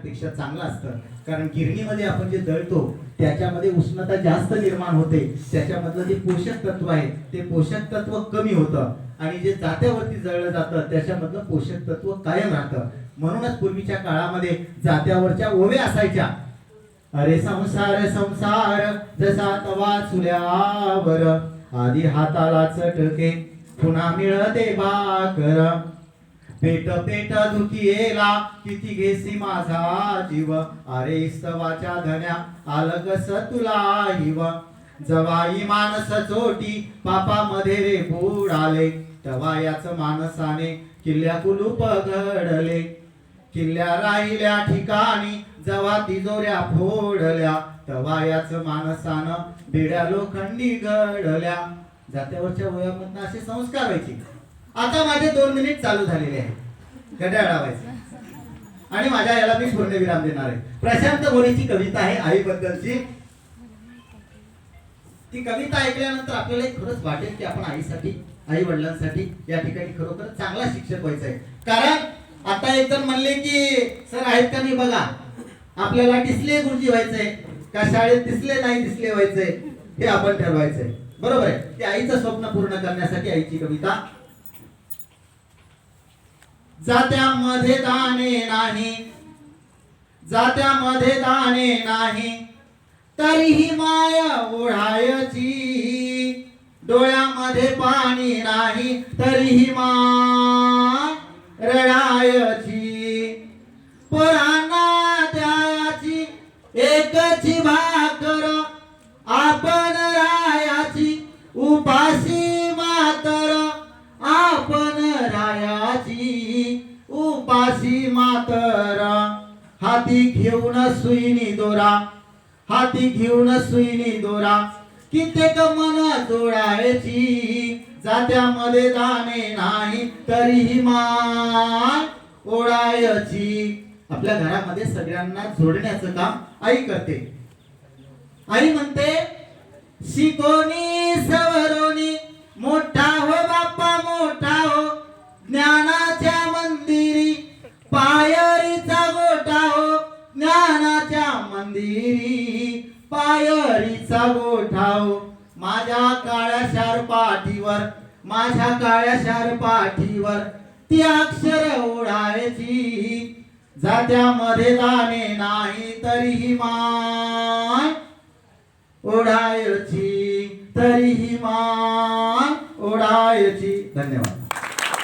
पेक्षा चांगलं असतं, कारण गिरणीमध्ये आपण जे दळतो त्याच्यामध्ये उष्णता जास्त निर्माण होते, त्याच्यामधलं जे पोषक तत्व आहे ते पोषक तत्व कमी होतं, आणि जे जात्यावरती जळलं जातं त्याच्यामधलं पोषक तत्व कायम राहतं. म्हणूनच पूर्वीच्या काळामध्ये जात्यावरच्या ओव्या असायच्या. अरे संसार संसार जसा तवा चुल्यावर, आधी हाताला चटके पुन्हा मिळते भाकर, पेट पेट दुखियेला किती घेसी माझा जीव, अरे स्तवाच्या धन्या आलं कस तुला हिव, जवाई मानस चोटी पापामध्ये रे बुडाले, तवा याच मानसाने किल्ल्या कुलूप घडले, किल्ल्या राहिल्या ठिकाणी जवा तिजोऱ्या फोडल्या, तवा याच मानसानं बेड्या लोखंडी घडल्या. जात्यावरच्या वयामधनं असे संस्कार व्हायचे. आता माझे 2 मिनिट चालू झालेले आहेत, घड्याळ लावायचे आणि माझ्या याला मी पूर्णविराम देणार आहे. प्रशांत गोरेची कविता आहे आईबद्दलची. ती कविता ऐकल्यानंतर आपल्याला खरंच वाटेल की आपण आईसाठी, आई वडिलांसाठी या ठिकाणी खरोखर चांगला शिक्षक व्हायचा आहे. कारण आता एक जण म्हणले की सर आहेत का नाही बघा, आपल्याला दिसले गुरुजी व्हायचंय का शाळेत दिसले नाही दिसले व्हायचंय हे आपण ठरवायचंय. बरोबर आहे. ते आईचं स्वप्न पूर्ण करण्यासाठी आईची कविता. जात्यामध्ये दाणे नाही, जात्यामध्ये दाणे नाही, तरीही माया ओढायची, डोळ्यामध्ये पाणी नाही तरीही माय रडायची, पोरांना द्यायची एकची भाकर, आपण रायाची उपाशी मातर, आपण रायाची उपाशी मातर, हाती घेऊन सुईनी दोरा, हाती घेऊन सुईनी दोरा, कित्येक मन जोडायची, जात्यामध्ये दाणे नाही तरीही माय ओढायची. आपल्या घरामध्ये सगळ्यांना जोडण्याचं काम आई करते. आई म्हणते शिकोनी सवरोनी मोठा हो बाप्पा मोठा हो, ज्ञानाच्या मंदिरी पायरीचा गोठा हो, ज्ञानाच्या मंदिरी पायरीचा गोठा हो, माझ्या काळ्या शार पाठीवर, माझ्या काळ्या शार पाठीवर ती अक्षर ओढायची, जात्यामध्ये दाणे नाही तरीही माय ओढायची, तरीही माय ओढायची. धन्यवाद.